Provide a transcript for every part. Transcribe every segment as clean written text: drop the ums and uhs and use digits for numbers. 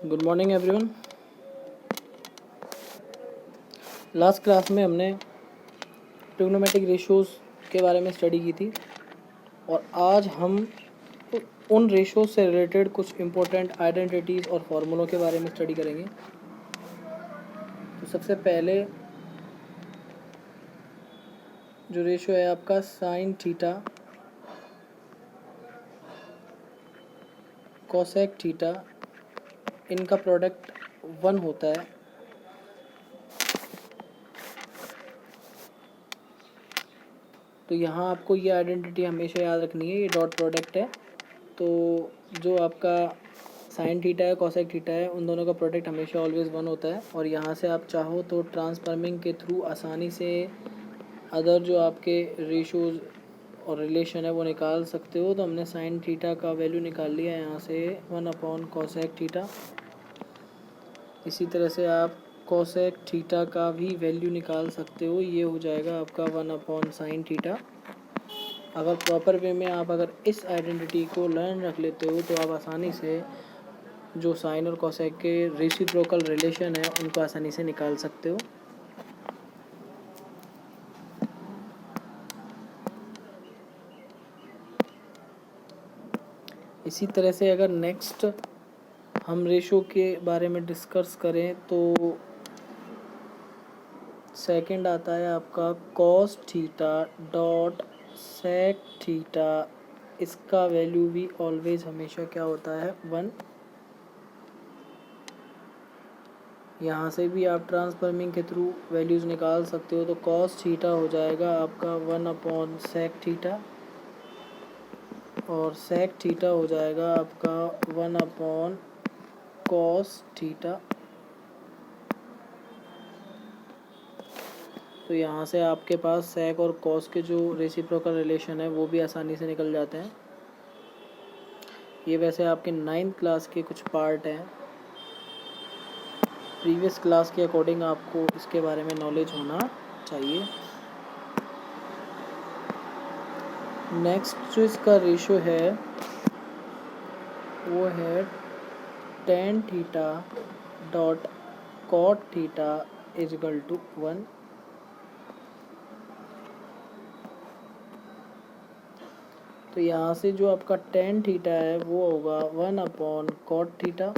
Good morning everyone. Last class में हमने trigonometric ratios के बारे में स्टडी की थी और आज हम उन रेशियोज से रिलेटेड कुछ इम्पोर्टेंट आइडेंटिटीज़ और फार्मूलों के बारे में स्टडी करेंगे। तो सबसे पहले जो रेशियो है आपका साइन थीटा कोसेक थीटा, इनका प्रोडक्ट 1 होता है। तो यहाँ आपको ये आइडेंटिटी हमेशा याद रखनी है, ये डॉट प्रोडक्ट है। तो जो आपका साइन थीटा है कोसेक थीटा है, उन दोनों का प्रोडक्ट हमेशा ऑलवेज़ 1 होता है। और यहाँ से आप चाहो तो ट्रांसफॉर्मिंग के थ्रू आसानी से अदर जो आपके रेशियोज़ और रिलेशन है वो निकाल सकते हो। तो हमने साइन थीटा का वैल्यू निकाल लिया यहाँ से 1 कोसेक थीटा। इसी तरह से आप कोसेक थीटा का भी वैल्यू निकाल सकते हो, ये हो जाएगा आपका 1 साइन थीटा। अगर प्रॉपर वे में आप अगर इस आइडेंटिटी को लर्न रख लेते हो तो आप आसानी से जो साइन और कोसेक के रेसिप्रोकल रिलेशन है उनको आसानी से निकाल सकते हो। इसी तरह से अगर नेक्स्ट हम रेशो के बारे में डिस्कस करें तो सेकंड आता है आपका cos theta dot sec theta. इसका वैल्यू भी ऑलवेज हमेशा क्या होता है 1। यहाँ से भी आप ट्रांसफॉर्मिंग के थ्रू वैल्यूज़ निकाल सकते हो। तो कॉस थीटा हो जाएगा आपका 1 सेक थीटा और सेक थीटा हो जाएगा आपका 1 कॉस थीटा। तो यहाँ से आपके पास सेक और कॉस के जो रेसिप्रोकल रिलेशन है वो भी आसानी से निकल जाते हैं। ये वैसे आपके 9th क्लास के कुछ पार्ट हैं। प्रीवियस क्लास के अकॉर्डिंग आपको इसके बारे में नॉलेज होना चाहिए। नेक्स्ट जो इसका रेशियो है वो है tan theta dot cot theta is equal to 1। तो यहाँ से जो आपका टेन थीटा है वो होगा 1 कॉट थीटा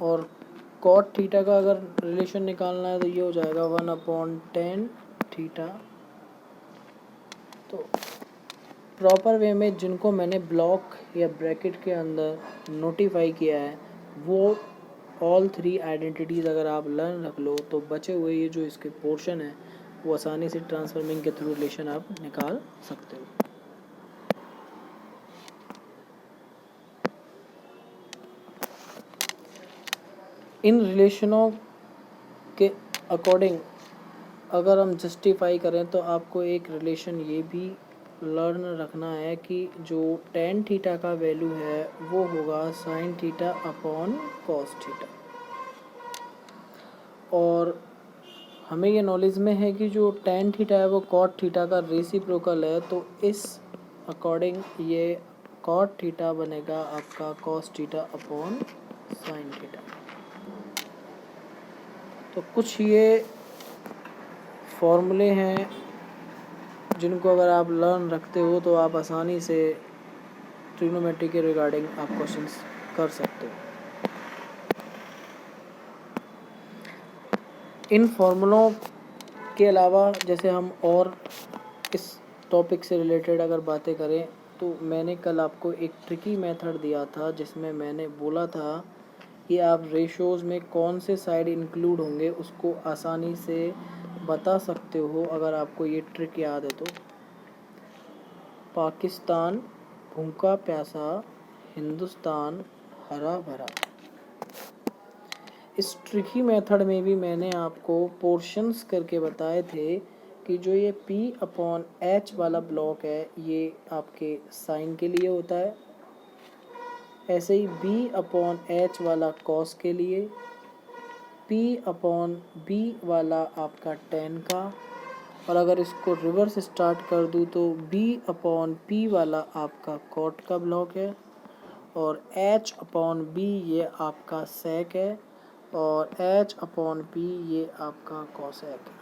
और कॉट थीटा का अगर रिलेशन निकालना है तो ये हो जाएगा 1 टेन थीटा। तो प्रॉपर वे में जिनको मैंने ब्लॉक या ब्रैकेट के अंदर नोटिफाई किया है वो ऑल 3 आइडेंटिटीज़ अगर आप लर्न रख लो तो बचे हुए ये जो इसके पोर्शन है वो आसानी से ट्रांसफॉर्मिंग के थ्रू रिलेशन आप निकाल सकते हो। इन रिलेशनों के अकॉर्डिंग अगर हम जस्टिफाई करें तो आपको एक रिलेशन ये भी लर्न रखना है कि जो टेन थीटा का वैल्यू है वो होगा sine theta upon cos theta. और हमें ये नॉलेज में है कि जो टेन थीटा है वो कॉट थीटा का रेसिप्रोकल है। तो इस अकॉर्डिंग ये कॉट थीटा बनेगा आपका cos theta upon sine theta. तो कुछ ये फॉर्मूले हैं जिनको अगर आप लर्न रखते हो तो आप आसानी से ट्रिग्नोमेट्री के रिगार्डिंग आप क्वेश्चंस कर सकते हो। इन फॉर्मूलों के अलावा जैसे हम और इस टॉपिक से रिलेटेड अगर बातें करें तो मैंने कल आपको एक ट्रिकी मेथड दिया था जिसमें मैंने बोला था कि आप रेशोज़ में कौन से साइड इंक्लूड होंगे उसको आसानी से बता सकते हो अगर आपको ये ट्रिक याद है तो। पाकिस्तान भूखा प्यासा, हिंदुस्तान हरा भरा। इस ट्रिकी मेथड में भी मैंने आपको पोर्शंस करके बताए थे कि जो ये P/H वाला ब्लॉक है ये आपके साइन के लिए होता है, ऐसे ही B/H वाला कॉस के लिए, P/B वाला आपका टेन का, और अगर इसको रिवर्स स्टार्ट कर दूँ तो B/P वाला आपका कॉट का ब्लॉक है और h अपॉन b ये आपका sec है और h अपॉन p ये आपका cosec है।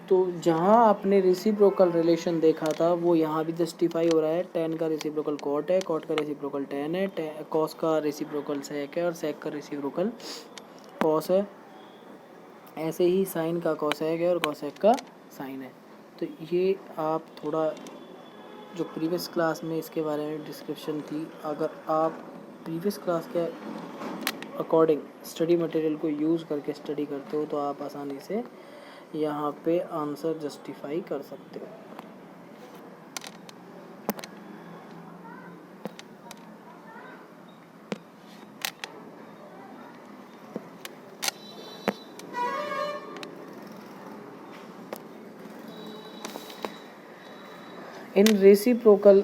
तो जहाँ आपने रेसिप्रोकल रिलेशन देखा था वो यहाँ भी जस्टिफाई हो रहा है। tan का रेसिप्रोकल cot है, cot का रेसिप्रोकल tan है, cos का रेसिप्रोकल sec है और sec का रेसिप्रोकल cos है। ऐसे ही sin का cosec है और cosec का sin है। तो ये आप थोड़ा जो प्रीवियस क्लास में इसके बारे में डिस्क्रिप्शन थी, अगर आप प्रीवियस क्लास के अकॉर्डिंग स्टडी मटेरियल को यूज़ करके स्टडी करते हो तो आप आसानी से यहाँ पे आंसर जस्टिफाई कर सकते हो। इन रेसिप्रोकल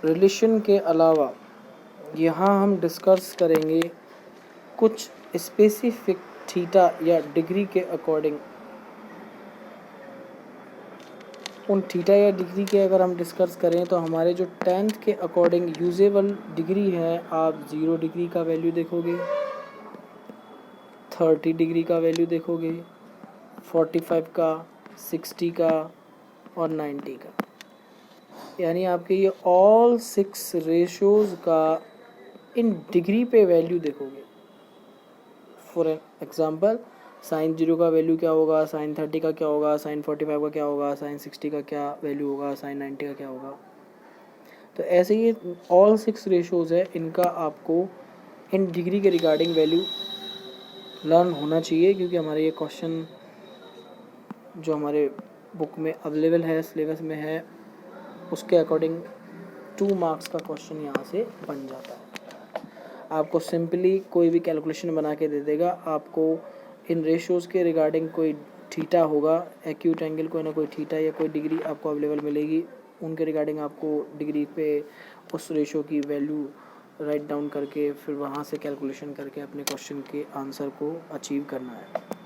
रिलेशन के अलावा यहाँ हम डिस्कस करेंगे कुछ स्पेसिफिक थीटा या डिग्री के अकॉर्डिंग। उन थीटा या डिग्री के अगर हम डिस्कस करें तो हमारे जो 10th के अकॉर्डिंग यूजेबल डिग्री है, आप 0 डिग्री का वैल्यू देखोगे, 30 डिग्री का वैल्यू देखोगे, 45 का, 60 का और 90 का। यानी आपके ये ऑल 6 रेशोज़ का इन डिग्री पे वैल्यू देखोगे। फॉर एग्जांपल साइन 0 का वैल्यू क्या होगा, साइन 30 का क्या होगा, साइन 45 का क्या होगा, साइन 60 का क्या वैल्यू होगा, साइन 90 का क्या होगा। तो ऐसे ही ऑल 6 रेशोज़ है, इनका आपको इन डिग्री के रिगार्डिंग वैल्यू लर्न होना चाहिए, क्योंकि हमारे ये क्वेश्चन जो हमारे बुक में अवेलेबल है, सिलेबस में है, उसके अकॉर्डिंग 2 मार्क्स का क्वेश्चन यहाँ से बन जाता है। आपको सिंपली कोई भी कैलकुलेशन बना के दे देगा, आपको इन रेशोज़ के रिगार्डिंग कोई थीटा होगा, एक्यूट एंगल कोई ना कोई थीटा या कोई डिग्री आपको अवेलेबल मिलेगी, उनके रिगार्डिंग आपको डिग्री पे उस रेशो की वैल्यू राइट डाउन करके फिर वहाँ से कैलकुलेशन करके अपने क्वेश्चन के आंसर को अचीव करना है।